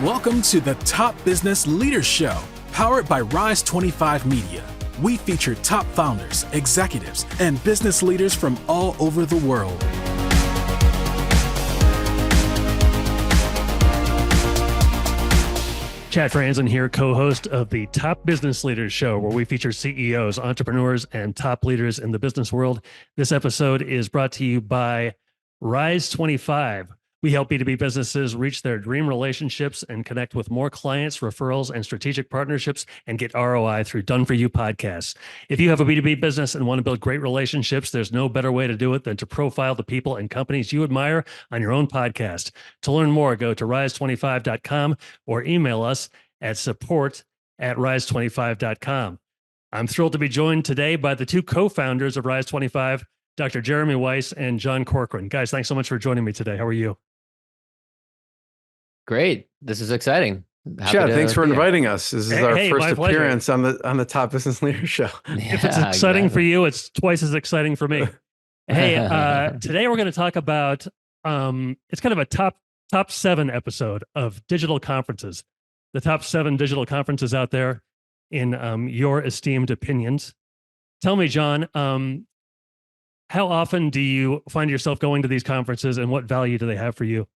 Welcome to the Top Business Leaders Show, powered by Rise25 Media. We feature top founders, executives, and business leaders from all over the world. Chad Franzen here, co-host of the Top Business Leaders Show, where we feature CEOs, entrepreneurs, and top leaders in the business world. This episode is brought to you by Rise25. We help B2B businesses reach their dream relationships and connect with more clients, referrals, and strategic partnerships, and get ROI through done-for-you podcasts. If you have a B2B business and want to build great relationships, there's no better way to do it than to profile the people and companies you admire on your own podcast. To learn more, go to rise25.com or email us at support@rise25.com. I'm thrilled to be joined today by the two co-founders of Rise25, Dr. Jeremy Weisz and John Corcoran. Guys, thanks so much for joining me today. How are you? Great. This is exciting. Chad, thanks for inviting us. This is our first appearance on the Top Business Leaders Show. If it's exciting for you, it's twice as exciting for me. Hey, today we're going to talk about, it's kind of a top 7 episode of digital conferences, the top 7 digital conferences out there in your esteemed opinions. Tell me, John, how often do you find yourself going to these conferences and what value do they have for you?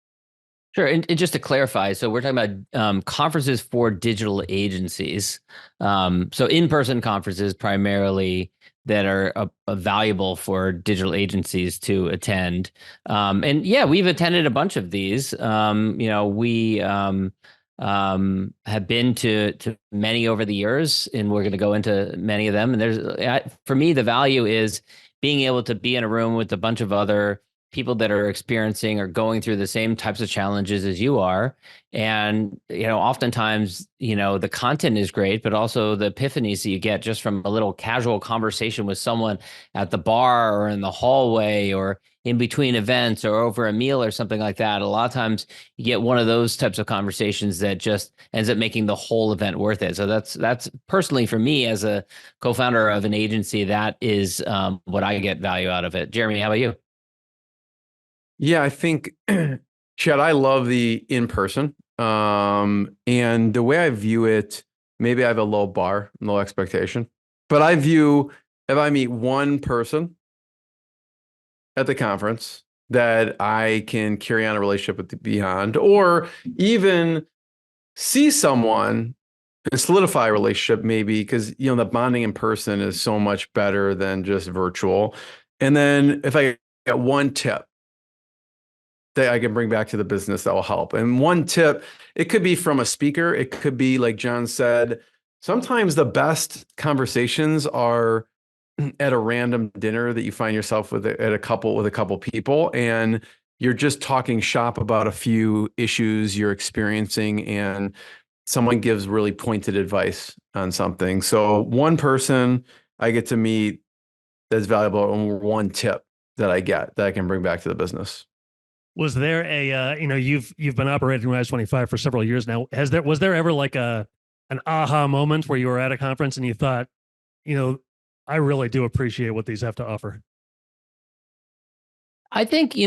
Sure. And just to clarify, so we're talking about conferences for digital agencies. So in-person conferences primarily that are valuable for digital agencies to attend. And yeah, we've attended a bunch of these. We have been to many over the years, and we're going to go into many of them. And for me, the value is being able to be in a room with a bunch of other people that are experiencing or going through the same types of challenges as you are. And, oftentimes, the content is great, but also the epiphanies that you get just from a little casual conversation with someone at the bar or in the hallway or in between events or over a meal or something like that. A lot of times you get one of those types of conversations that just ends up making the whole event worth it. So that's personally for me as a co-founder of an agency, that is what I get value out of it. Jeremy, how about you? Yeah, I think, Chad, I love the in-person. And the way I view it, maybe I have a low bar, low expectation. But I view, if I meet one person at the conference that I can carry on a relationship with beyond, or even see someone and solidify a relationship, maybe, because, the bonding in person is so much better than just virtual. And then if I get one tip that I can bring back to the business that will help. And one tip, it could be from a speaker. It could be, like John said, sometimes the best conversations are at a random dinner that you find yourself with a couple people, and you're just talking shop about a few issues you're experiencing, and someone gives really pointed advice on something. So one person I get to meet that's valuable, and one tip that I get that I can bring back to the business. Was there a, you've been operating Rise25 for several years now. Was there ever like an aha moment where you were at a conference and you thought, I really do appreciate what these have to offer? I think,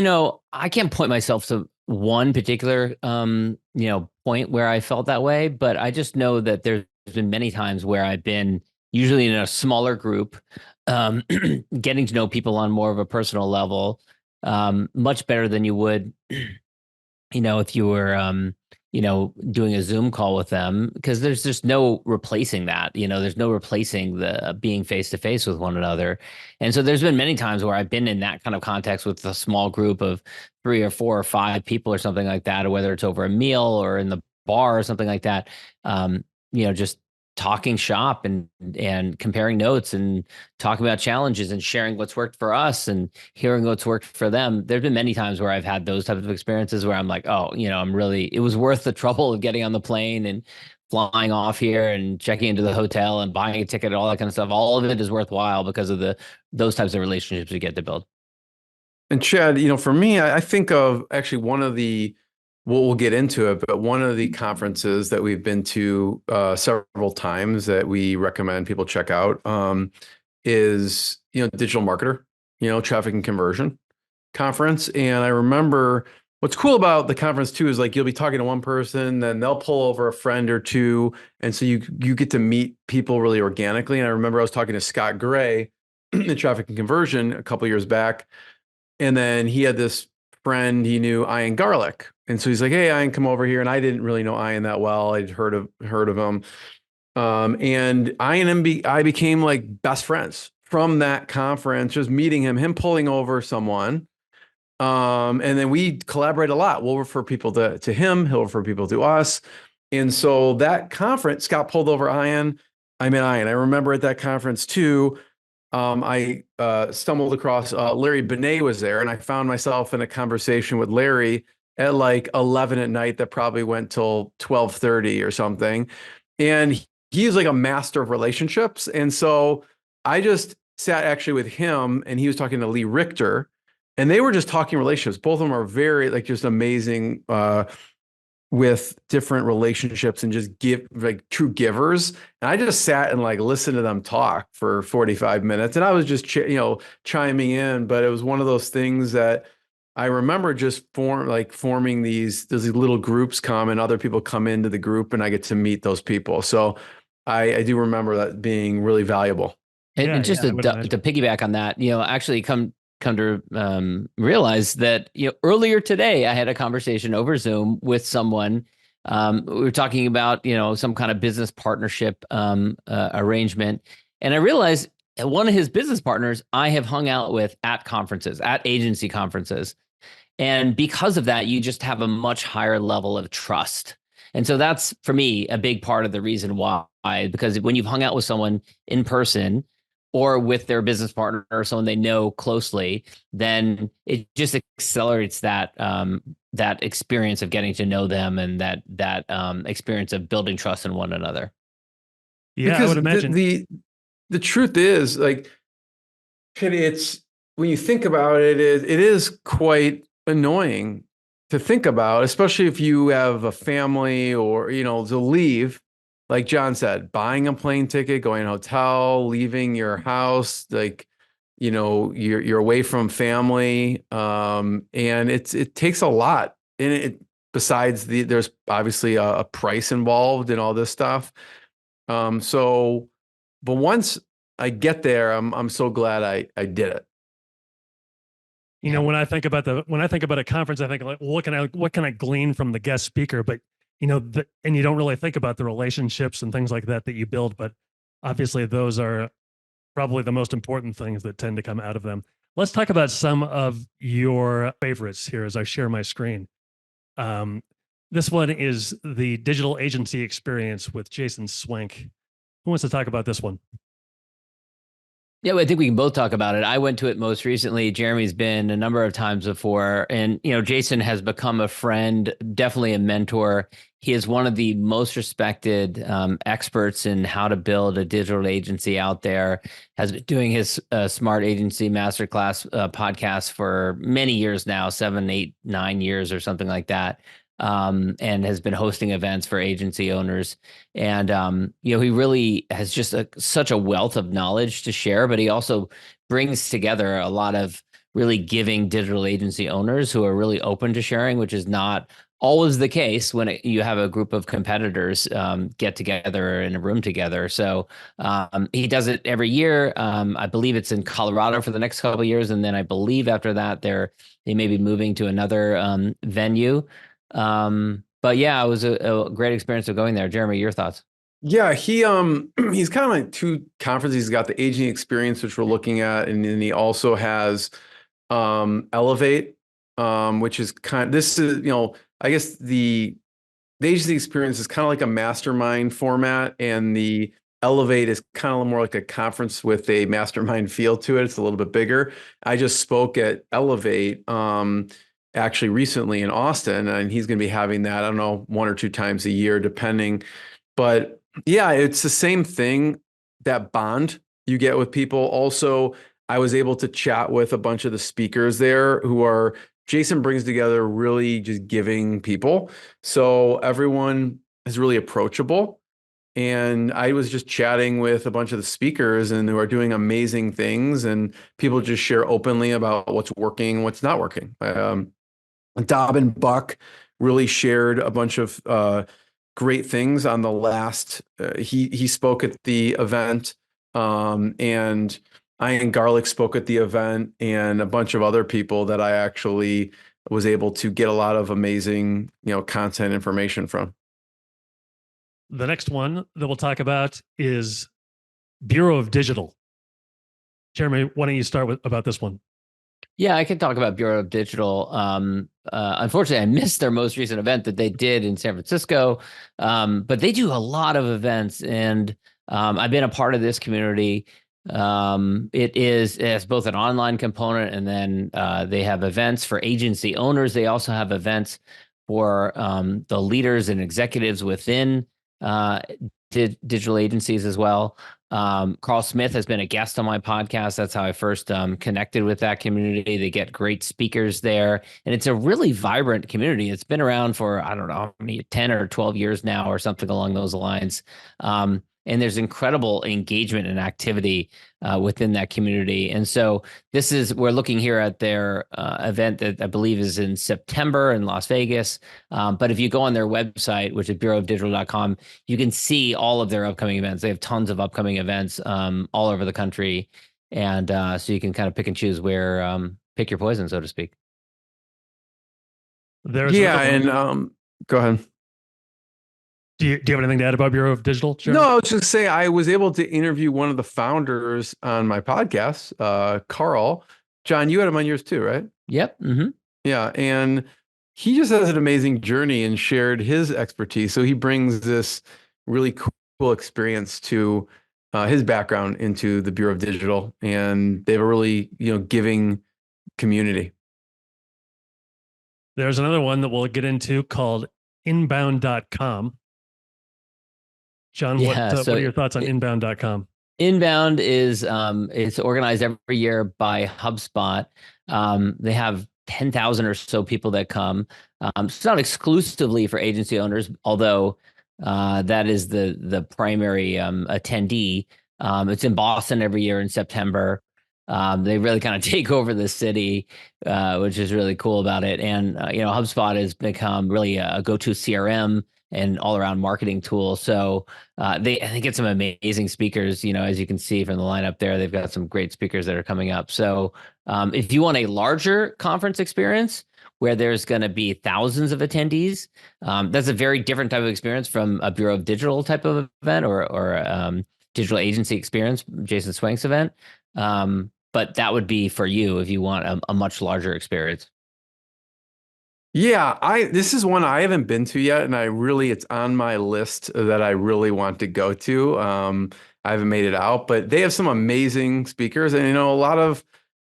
I can't point myself to one particular, point where I felt that way, but I just know that there's been many times where I've been usually in a smaller group, getting to know people on more of a personal level, much better than you would, if you were, doing a Zoom call with them, because there's just no replacing that. There's no replacing the being face to face with one another. And so there's been many times where I've been in that kind of context with a small group of 3 or 4 or 5 people or something like that, or whether it's over a meal or in the bar or something like that. Just talking shop and comparing notes and talking about challenges and sharing what's worked for us and hearing what's worked for them. There've been many times where I've had those types of experiences where I'm like, oh, it was worth the trouble of getting on the plane and flying off here and checking into the hotel and buying a ticket, all that kind of stuff. All of it is worthwhile because of those types of relationships we get to build. And Chad, for me, I think of actually we'll get into it, but one of the conferences that we've been to several times that we recommend people check out is, Digital Marketer, Traffic and Conversion Conference. And I remember what's cool about the conference too is like you'll be talking to one person, then they'll pull over a friend or two, and so you get to meet people really organically. And I remember I was talking to Scott Gray in traffic and conversion a couple years back, and then he had this friend he knew, Ian Garlic, and so he's like, "Hey, Ian, come over here." And I didn't really know Ian that well. I'd heard of him, and I became like best friends from that conference. Just meeting him pulling over someone. And then we collaborate a lot. We'll refer people to him. He'll refer people to us. And so that conference, Scott pulled over Ian. I met Ian. I remember at that conference too, I stumbled across Larry Benet was there, and I found myself in a conversation with Larry at like 11 at night that probably went till 12:30 or something. And he's like a master of relationships. And so I just sat actually with him, and he was talking to Lee Richter, and they were just talking relationships. Both of them are very like just amazing with different relationships and just give like true givers. And I just sat and like listened to them talk for 45 minutes, and I was just chiming in. But it was one of those things that I remember just forming these little groups come, and other people come into the group, and I get to meet those people. So I do remember that being really valuable. And just to piggyback on that, actually come to realize that, earlier today I had a conversation over Zoom with someone. We were talking about, some kind of business partnership arrangement. And I realized one of his business partners I have hung out with at conferences, at agency conferences. And because of that, you just have a much higher level of trust. And so that's, for me, a big part of the reason why, because when you've hung out with someone in person or with their business partner or someone they know closely, then it just accelerates that that experience of getting to know them, and that experience of building trust in one another. Yeah, because I would imagine. The truth is, like, it's when you think about it, it is quite annoying to think about, especially if you have a family or, to leave. Like John said, buying a plane ticket, going to a hotel, leaving your house, like, you're away from family. And it takes a lot. And besides there's obviously a price involved in all this stuff. But once I get there, I'm so glad I did it. When I think about a conference, I think like, well, what can I glean from the guest speaker? But and you don't really think about the relationships and things like that you build. But obviously, those are probably the most important things that tend to come out of them. Let's talk about some of your favorites here as I share my screen. This one is the digital agency experience with Jason Swank. Who wants to talk about this one? Yeah, well, I think we can both talk about it. I went to it most recently. Jeremy's been a number of times before. And, Jason has become a friend, definitely a mentor. He is one of the most respected experts in how to build a digital agency out there, has been doing his Smart Agency Masterclass podcast for many years now, 7, 8, 9 years or something like that. And has been hosting events for agency owners. And, he really has just such a wealth of knowledge to share, but he also brings together a lot of really giving digital agency owners who are really open to sharing, which is not always the case when you have a group of competitors get together in a room together. So he does it every year. I believe it's in Colorado for the next couple of years. And then I believe after that, they may be moving to another venue. But yeah, it was a great experience of going there. Jeremy, your thoughts? Yeah, he's kind of like two conferences. He's got the aging experience, which we're looking at, and then he also has Elevate, which is this is, I guess the agency experience is kind of like a mastermind format, and the Elevate is kind of more like a conference with a mastermind feel to it. It's a little bit bigger. I just spoke at Elevate actually recently in Austin, and he's going to be having that, I don't know, 1 or 2 times a year, depending. But yeah, it's the same thing, that bond you get with people. Also, I was able to chat with a bunch of the speakers there Jason brings together really just giving people. So everyone is really approachable. And I was just chatting with a bunch of the speakers and who are doing amazing things, and people just share openly about what's working, what's not working. Dobbin Buck really shared a bunch of great things on the last. He spoke at the event, and Ian Garlic spoke at the event, and a bunch of other people that I actually was able to get a lot of amazing, content information from. The next one that we'll talk about is Bureau of Digital. Jeremy, why don't you start about this one? Yeah, I can talk about Bureau of Digital. Unfortunately, I missed their most recent event that they did in San Francisco, but they do a lot of events, and I've been a part of this community. It has both an online component, and then they have events for agency owners. They also have events for the leaders and executives within digital agencies as well. Carl Smith has been a guest on my podcast. That's how I first connected with that community. They get great speakers there, and it's a really vibrant community. It's been around for, I don't know, 10 or 12 years now or something along those lines. And there's incredible engagement and activity within that community. And so we're looking here at their event that I believe is in September in Las Vegas. But if you go on their website, which is bureauofdigital.com, you can see all of their upcoming events. They have tons of upcoming events all over the country. And so you can kind of pick and choose where, pick your poison, so to speak. Go ahead. Do you have anything to add about Bureau of Digital, Jeremy? No, I was just say I was able to interview one of the founders on my podcast, Carl. John, you had him on yours too, right? Yep. Mm-hmm. Yeah, and he just has an amazing journey and shared his expertise. So he brings this really cool experience to his background into the Bureau of Digital, and they have a really giving community. There's another one that we'll get into called inbound.com. John, what are your thoughts on inbound.com? Inbound is it's organized every year by HubSpot. They have 10,000 or so people that come. It's not exclusively for agency owners, although that is the primary attendee. It's in Boston every year in September. They really kind of take over the city, which is really cool about it. And HubSpot has become really a go-to CRM and all-around marketing tool. So I think it's some amazing speakers. As you can see from the lineup there, they've got some great speakers that are coming up. So if you want a larger conference experience where there's going to be thousands of attendees, that's a very different type of experience from a Bureau of Digital type of event or digital agency experience, Jason Swank's event. But that would be for you if you want a much larger experience. Yeah, this is one I haven't been to yet, and it's on my list that I really want to go to. I haven't made it out, but they have some amazing speakers, and a lot of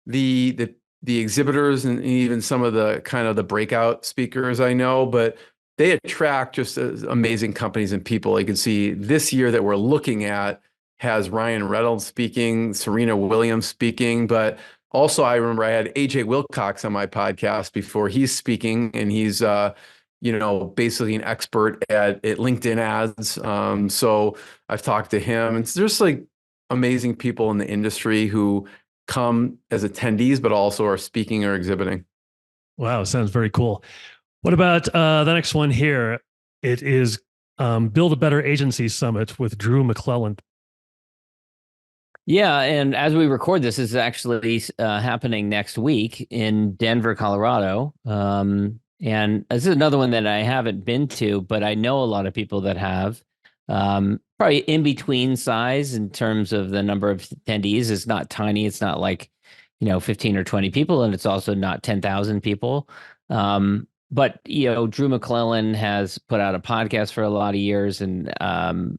the exhibitors and even some of the kind of the breakout speakers I know, but they attract just amazing companies and people. You can see this year that we're looking at has Ryan Reynolds speaking, Serena Williams speaking, but also I remember I had AJ Wilcox on my podcast before. He's speaking, and he's basically an expert at LinkedIn ads. So I've talked to him, and there's like amazing people in the industry who come as attendees, but also are speaking or exhibiting. Wow, sounds very cool. What about the next one here? It is Build a Better Agency Summit with Drew McClelland. Yeah, and as we record this is actually happening next week in Denver, Colorado. And this is another one that I haven't been to, but I know a lot of people that have. Probably in between size in terms of the number of attendees. It's not tiny. It's not like 15 or 20 people, and it's also not 10,000 people. But Drew McClelland has put out a podcast for a lot of years and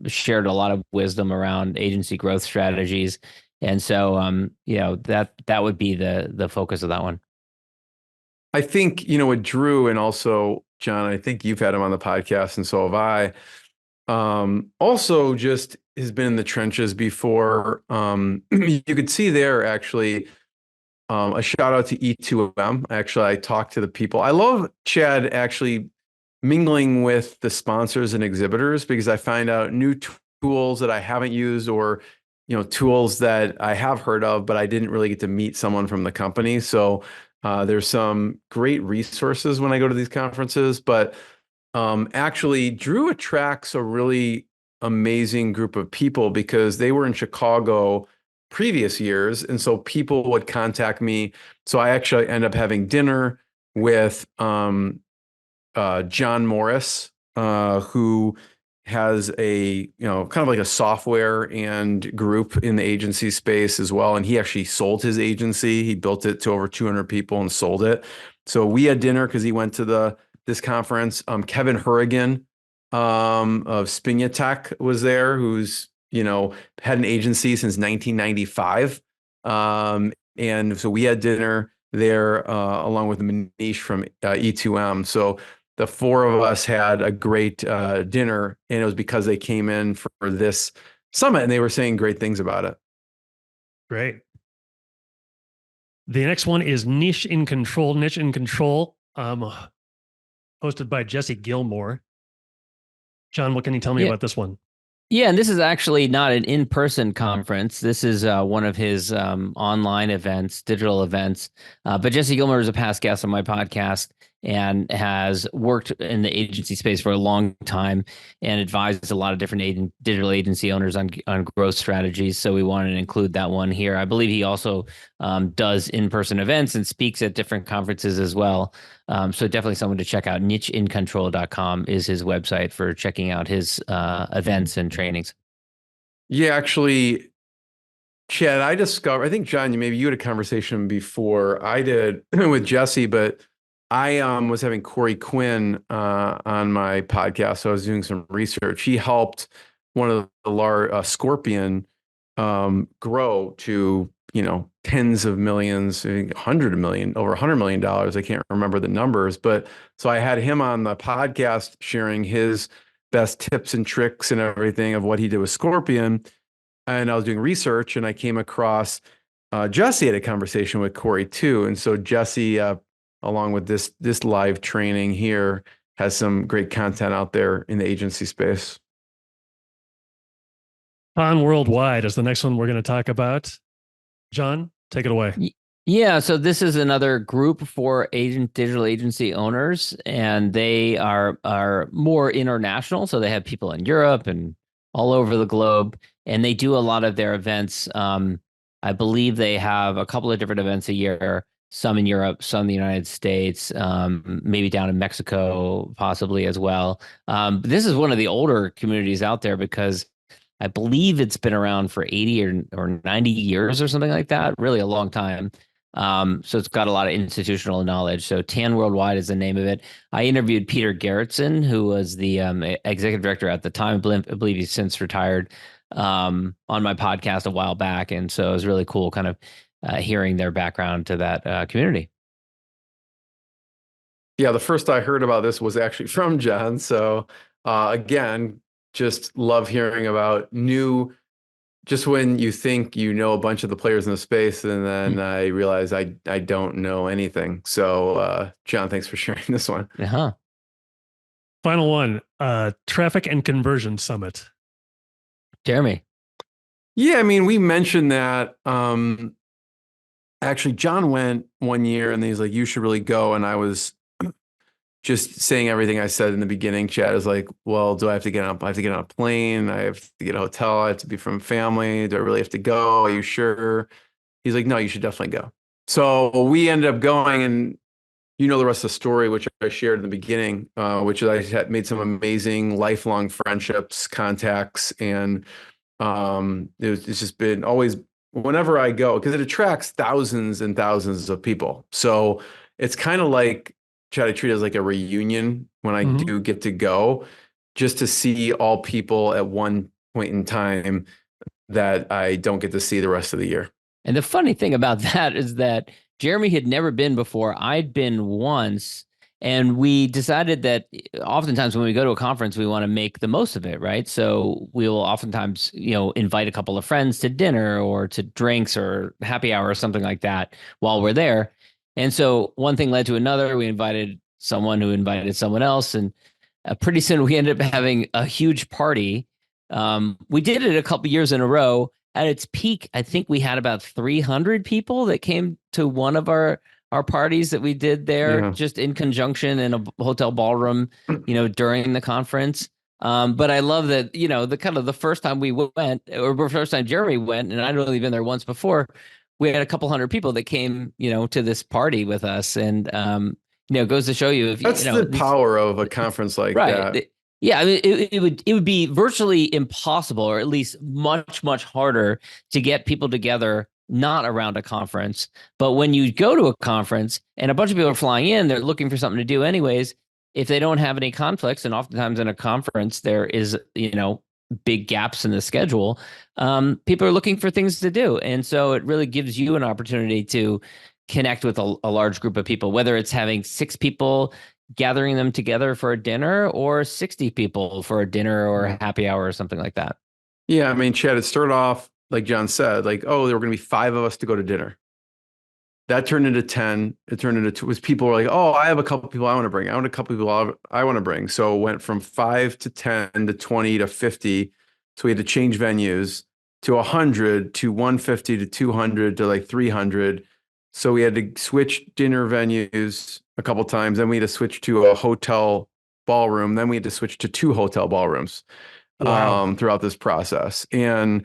shared a lot of wisdom around agency growth strategies, and so that would be the focus of that one. I think with Drew, and also John, I think you've had him on the podcast, and so have I. Also, just has been in the trenches before. You could see there actually. A shout out to E2M. Actually, I talked to the people. I love Chad actually mingling with the sponsors and exhibitors, because I find out new tools that I haven't used, or tools that I have heard of, but I didn't really get to meet someone from the company. So There's some great resources when I go to these conferences, but actually, Drew attracts a really amazing group of people because they were in Chicago previous years. And so people would contact me. So I actually end up having dinner with John Morris, who has kind of like a software and group in the agency space as well. And he actually sold his agency. He built it to over 200 people and sold it. So we had dinner because he went to this conference. Kevin Hurrigan of Spinia Tech was there, who's, had an agency since 1995. And so we had dinner there along with Manish from E2M. So the four of us had a great dinner, and it was because they came in for this summit and they were saying great things about it. Great. The next one is Niche in Control. Niche in Control, hosted by Jesse Gilmore. John, what can you tell me about this one? Yeah, and this is actually not an in-person conference. This is one of his online events, digital events. But Jesse Gilmore is a past guest on my podcast and has worked in the agency space for a long time and advised a lot of different digital agency owners on growth strategies. So we wanted to include that one here. I believe he also does in-person events and speaks at different conferences as well. So definitely someone to check out. nicheincontrol.com is his website for checking out his events and trainings. Yeah, actually, Chad, I think, John, maybe you had a conversation before I did with Jesse, but I was having Corey Quinn on my podcast. So I was doing some research. He helped one of the large Scorpion grow to, tens of millions, over $100 million. I can't remember the numbers, but so I had him on the podcast sharing his best tips and tricks and everything of what he did with Scorpion. And I was doing research and I came across Jesse had a conversation with Corey too. And so Jesse, along with this live training here, has some great content out there in the agency space. Taan Worldwide is the next one we're going to talk about. John, take it away. Yeah, so this is another group for digital agency owners, and they are more international. So they have people in Europe and all over the globe, and they do a lot of their events. I believe they have a couple of different events a year, some in Europe, some in the United States, maybe down in Mexico, possibly as well. This is one of the older communities out there because I believe it's been around for 80 or 90 years or something like that, really a long time. So it's got a lot of institutional knowledge. So Taan Worldwide is the name of it. I interviewed Peter Gerritsen, who was the executive director at the time. I believe he's since retired, on my podcast a while back. And so it was really cool kind of hearing their background to that community. Yeah, the first I heard about this was actually from John. So again, just love hearing about just when you think you know a bunch of the players in the space, and then I realize I don't know anything. So John, thanks for sharing this one. Uh-huh. Final one, Traffic and Conversion Summit. Jeremy. Yeah, I mean, we mentioned that. Actually, John went one year and he's like, you should really go. And I was just saying everything I said in the beginning. Chad is like, well, do I have to get on? I have to get on a plane. I have to get a hotel. I have to be from family. Do I really have to go? Are you sure? He's like, no, you should definitely go. So we ended up going, and the rest of the story, which I shared in the beginning, which is I had made some amazing lifelong friendships, contacts, and it's just been always whenever I go, because it attracts thousands and thousands of people. So it's kind of like, Chad, I treat it as like a reunion when I do get to go, just to see all people at one point in time that I don't get to see the rest of the year. And the funny thing about that is that Jeremy had never been before. I'd been once, and we decided that oftentimes when we go to a conference, we want to make the most of it, right? So we'll oftentimes, invite a couple of friends to dinner or to drinks or happy hour or something like that while we're there. And so one thing led to another. We invited someone who invited someone else, and pretty soon we ended up having a huge party. We did it a couple years in a row. At its peak, I think we had about 300 people that came to one of our our parties that we did there, just in conjunction in a hotel ballroom, during the conference. But I love that, the first time we went, or the first time Jeremy went, and I'd only been there once before, we had a couple hundred people that came, to this party with us. And, it goes to show you, if that's the power of a conference like that. Yeah, I mean, it would be virtually impossible, or at least much, much harder to get people together not around a conference. But when you go to a conference and a bunch of people are flying in, they're looking for something to do anyways. If they don't have any conflicts, and oftentimes in a conference there is, big gaps in the schedule, people are looking for things to do. And so it really gives you an opportunity to connect with a large group of people, whether it's having 6 people, gathering them together for a dinner, or 60 people for a dinner or a happy hour or something like that. Yeah, I mean, Chad, it started off, like John said, like, oh, there were going to be 5 of us to go to dinner. That turned into 10. It turned into 2. People were like, oh, I have a couple people I want to bring. I want a couple people I want to bring. So it went from 5 to 10 to 20 to 50. So we had to change venues to 100 to 150 to 200 to like 300. So we had to switch dinner venues a couple times. Then we had to switch to a hotel ballroom. Then we had to switch to 2 hotel ballrooms. Wow. Throughout this process. And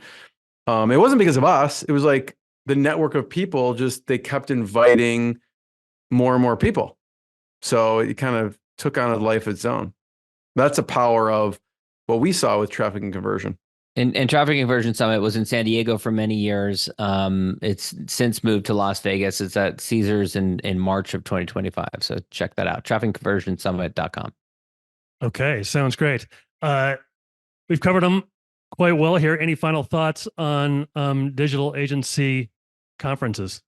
it wasn't because of us. It was like the network of people, they kept inviting more and more people. So it kind of took on a life of its own. That's the power of what we saw with Traffic and Conversion. And Traffic and Conversion Summit was in San Diego for many years. It's since moved to Las Vegas. It's at Caesars in March of 2025. So check that out, trafficconversionsummit.com. Okay, sounds great. We've covered them quite well here. Any final thoughts on digital agency conferences?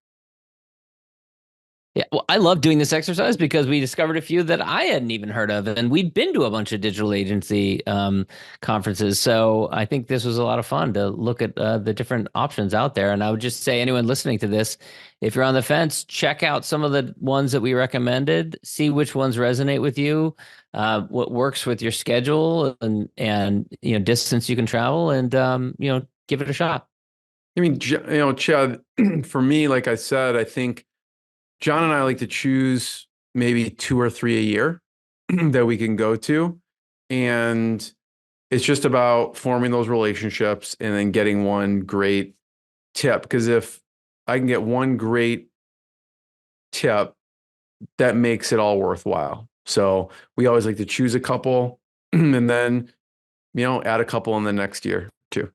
Yeah, well, I love doing this exercise because we discovered a few that I hadn't even heard of, and we've been to a bunch of digital agency conferences. So I think this was a lot of fun to look at the different options out there. And I would just say, anyone listening to this, if you're on the fence, check out some of the ones that we recommended, see which ones resonate with you, what works with your schedule and distance you can travel, and give it a shot. I mean, Chad, for me, like I said, I think John and I like to choose maybe 2 or 3 a year that we can go to. And it's just about forming those relationships and then getting one great tip. Because if I can get one great tip, that makes it all worthwhile. So we always like to choose a couple and then, add a couple in the next year too.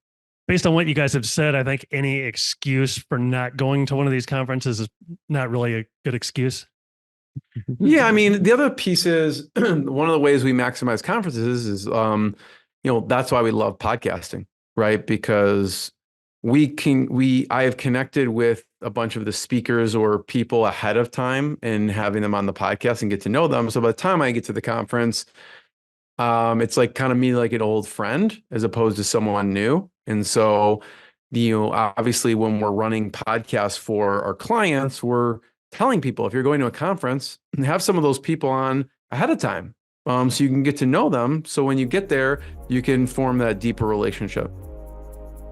Based on what you guys have said, I think any excuse for not going to one of these conferences is not really a good excuse. Yeah, I mean, the other piece is one of the ways we maximize conferences is, that's why we love podcasting, right? Because I have connected with a bunch of the speakers or people ahead of time and having them on the podcast and get to know them. So by the time I get to the conference, it's like kind of me like an old friend as opposed to someone new. And so, obviously when we're running podcasts for our clients, we're telling people, if you're going to a conference, have some of those people on ahead of time, so you can get to know them. So when you get there, you can form that deeper relationship.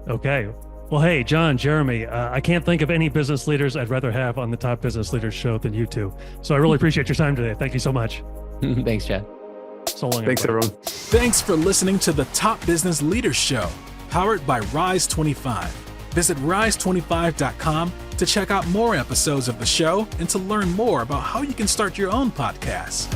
Okay. Well, hey, John, Jeremy, I can't think of any business leaders I'd rather have on the Top Business Leaders Show than you two. So I really appreciate your time today. Thank you so much. Thanks, Chad. So long. Thanks, everyone. Thanks for listening to the Top Business Leaders Show, powered by Rise25. Visit rise25.com to check out more episodes of the show and to learn more about how you can start your own podcast.